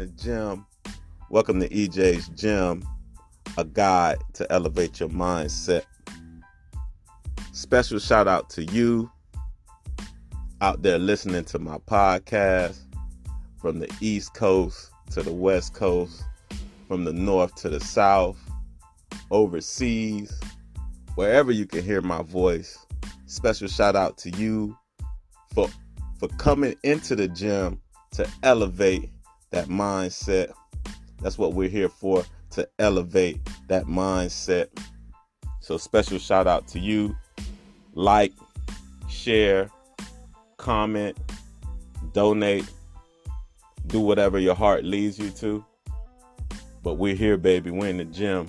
the gym. Welcome to EJ's Gym, a guide to elevate your mindset. Special shout out to you out there listening to my podcast from the East Coast to the West Coast, from the North to the South, overseas, wherever you can hear my voice. Special shout out to you for coming into the gym to elevate that mindset. That's what we're here for, to elevate that mindset. So special shout out to you. Like, share, comment, donate, do whatever your heart leads you to. But we're here, baby. We're in the gym.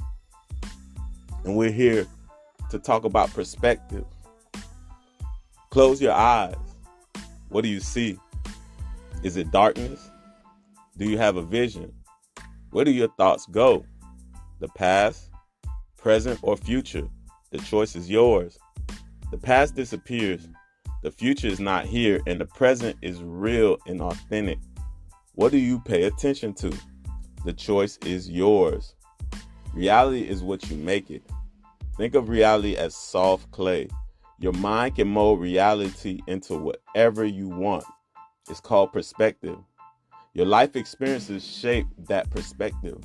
And we're here to talk about perspective. Close your eyes. What do you see? Is it darkness? Do you have a vision? Where do your thoughts go? The past, present, or future? The choice is yours. The past disappears. The future is not here, and the present is real and authentic. What do you pay attention to? The choice is yours. Reality is what you make it. Think of reality as soft clay. Your mind can mold reality into whatever you want. It's called perspective. Your life experiences shape that perspective,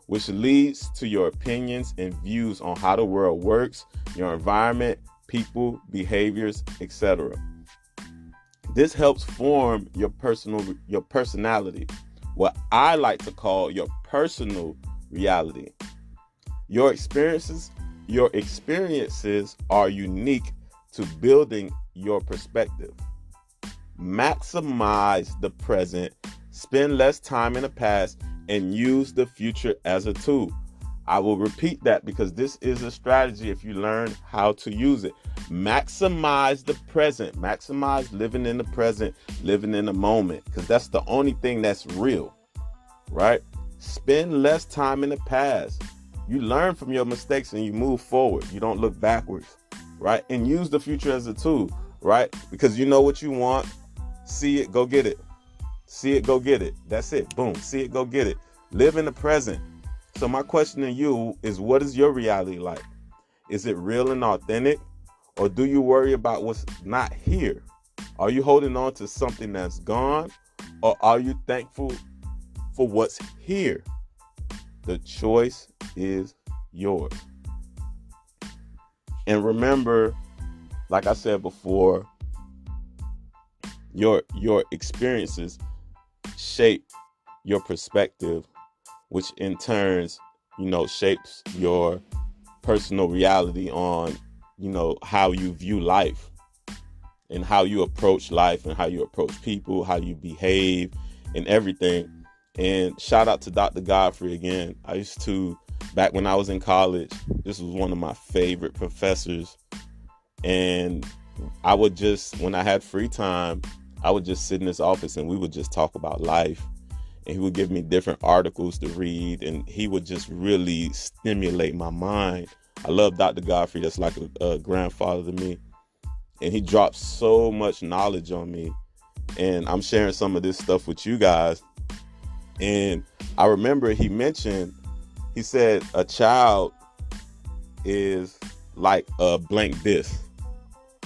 which leads to your opinions and views on how the world works, your environment, people, behaviors, etc. This helps form your personality, what I like to call your personal reality. Your experiences are unique to building your perspective. Maximize the present, spend less time in the past, and use the future as a tool. I will repeat that because this is a strategy if you learn how to use it. Maximize the present. Maximize living in the present, living in the moment, because that's the only thing that's real, right? Spend less time in the past. You learn from your mistakes and you move forward. You don't look backwards, right? And use the future as a tool, right? Because you know what you want. See it, go get it. See it, go get it. That's it. Boom. See it, go get it. Live in the present. So my question to you is, what is your reality like? Is it real and authentic? Or do you worry about what's not here? Are you holding on to something that's gone? Or are you thankful for what's here? The choice is yours. And remember, like I said before, your experiences shape your perspective, which in turns, shapes your personal reality on, how you view life and how you approach life and how you approach people, how you behave and everything. And shout out to Dr. Godfrey again. I used to, back when I was in college, this was one of my favorite professors. And I would just, when I had free time, I would just sit in his office and we would just talk about life. And he would give me different articles to read, and he would just really stimulate my mind. I love Dr. Godfrey. That's like a grandfather to me. And he dropped so much knowledge on me. And I'm sharing some of this stuff with you guys. And I remember he said a child is like a blank disc.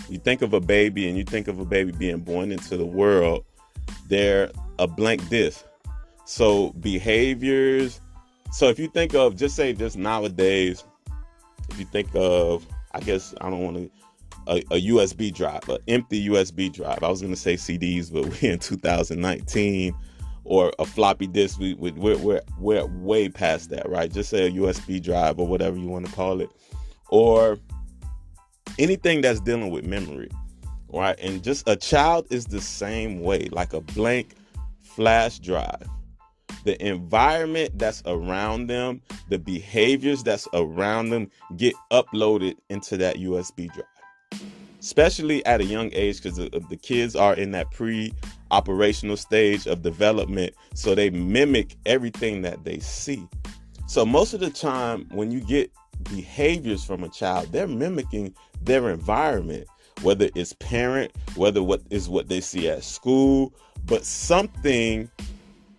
You think of a baby and you think of a baby being born into the world, they're a blank disc. So behaviors, so if you think of, just nowadays, if you think of, I guess, I don't want to, a USB drive, an empty USB drive. I was going to say CDs, but we're in 2019, or a floppy disk. We're way past that, right? Just say a USB drive or whatever you want to call it, or anything that's dealing with memory, right? And just a child is the same way, like a blank flash drive. The environment that's around them, the behaviors that's around them get uploaded into that USB drive, especially at a young age, because the kids are in that pre-operational stage of development. So they mimic everything that they see. So most of the time when you get behaviors from a child, they're mimicking their environment, whether it's parent, whether what they see at school, but something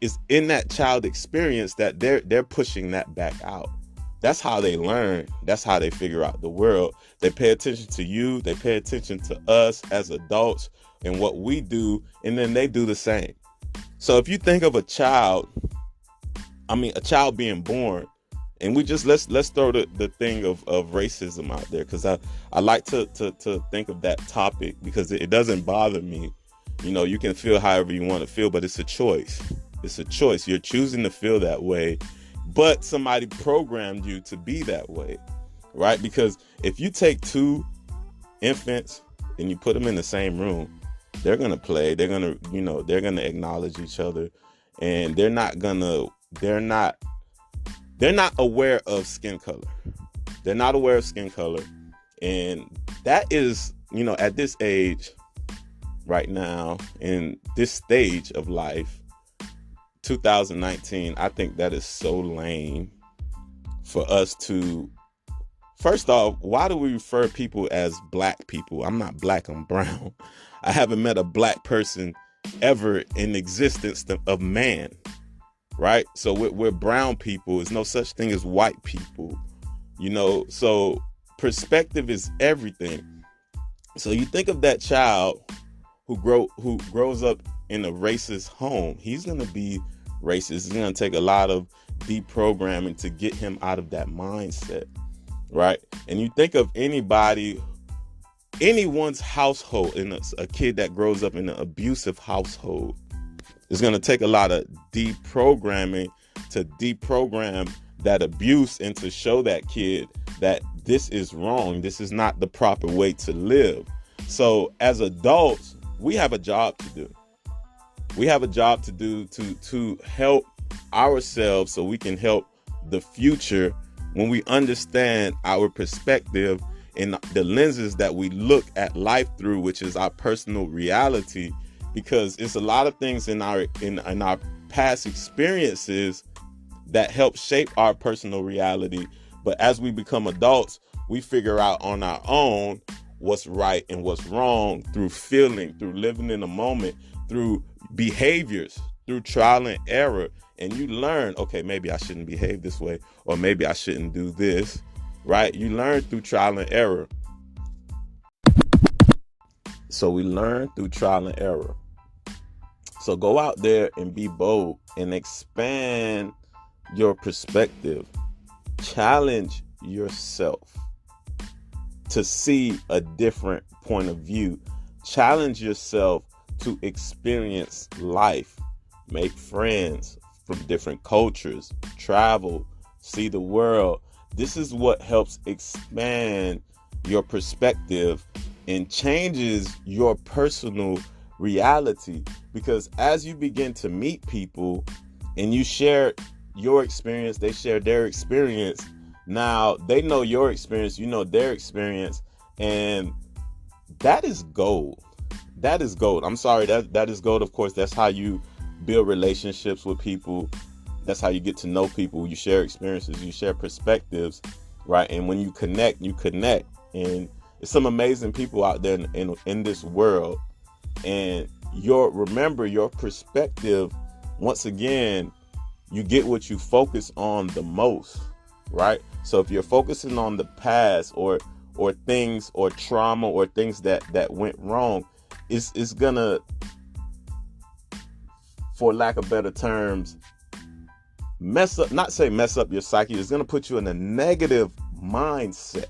it's in that child experience that they're pushing that back out. That's how they learn. That's how they figure out the world. They pay attention to you. They pay attention to us as adults and what we do, and then they do the same. So if you think of a child being born, and we just let's throw the thing of racism out there, because I like to think of that topic because it doesn't bother me. You can feel however you want to feel, but it's a choice. It's a choice. You're choosing to feel that way, but somebody programmed you to be that way, right? Because if you take two infants and you put them in the same room, they're gonna play. They're gonna acknowledge each other, and they're not aware of skin color. They're not aware of skin color, and that is, at this age, right now, in this stage of life, 2019, I think that is so lame for us to. First off, why do we refer people as black people? I'm not black, I'm brown. I haven't met a black person ever in existence of man, right? So we're brown people. There's no such thing as white people, so perspective is everything. So you think of that child who grows up in a racist home. He's going to be racist. It's going to take a lot of deprogramming to get him out of that mindset, right? And you think of anyone's household, in a kid that grows up in an abusive household, it's going to take a lot of deprogramming to deprogram that abuse and to show that kid that this is wrong. This is not the proper way to live. So as adults, we have a job to do. We have a job to do to help ourselves so we can help the future when we understand our perspective and the lenses that we look at life through, which is our personal reality, because it's a lot of things in our past experiences that help shape our personal reality. But as we become adults, we figure out on our own what's right and what's wrong through feeling, through living in a moment, through behaviors, through trial and error. And you learn, okay, maybe I shouldn't behave this way, or maybe I shouldn't do this, right? You learn through trial and error. So we learn through trial and error. So go out there and be bold and expand your perspective. Challenge yourself to see a different point of view. Challenge yourself to experience life, make friends from different cultures, travel, see the world. This is what helps expand your perspective and changes your personal reality. Because as you begin to meet people and you share your experience, they share their experience. Now they know your experience, you know their experience, and that is gold. That is gold. I'm sorry, that is gold. Of course, that's how you build relationships with people. That's how you get to know people. You share experiences, you share perspectives, right? And when you connect, and there's some amazing people out there in this world. And remember your perspective. Once again, you get what you focus on the most, right? So if you're focusing on the past or things or trauma or things that went wrong, it's gonna, for lack of better terms, mess up your psyche. It's gonna put you in a negative mindset,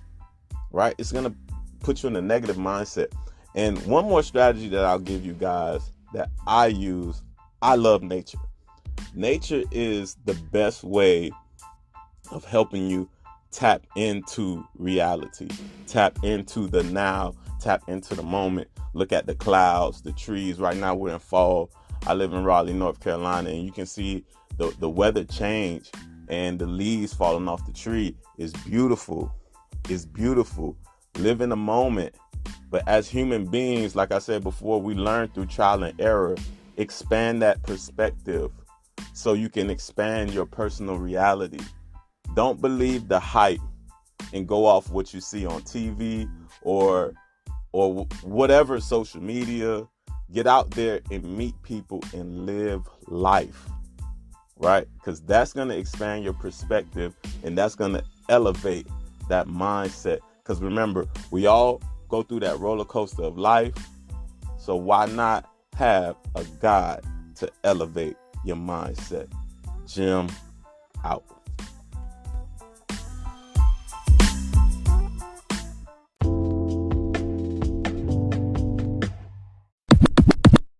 right? It's gonna put you in a negative mindset. And one more strategy that I'll give you guys that I use, I love nature. Nature is the best way of helping you tap into reality, tap into the now, tap into the moment. Look at the clouds, the trees. Right now we're in fall. I live in Raleigh, North Carolina, and you can see the weather change and the leaves falling off the tree. Is beautiful. It's beautiful. Live in the moment. But as human beings, like I said before, we learn through trial and error. Expand that perspective so you can expand your personal reality. Don't believe the hype and go off what you see on TV or whatever social media. Get out there and meet people and live life. right? Because that's going to expand your perspective, and that's going to elevate that mindset. Because remember, we all go through that roller coaster of life. So why not have a guide to elevate your mindset? Jim out.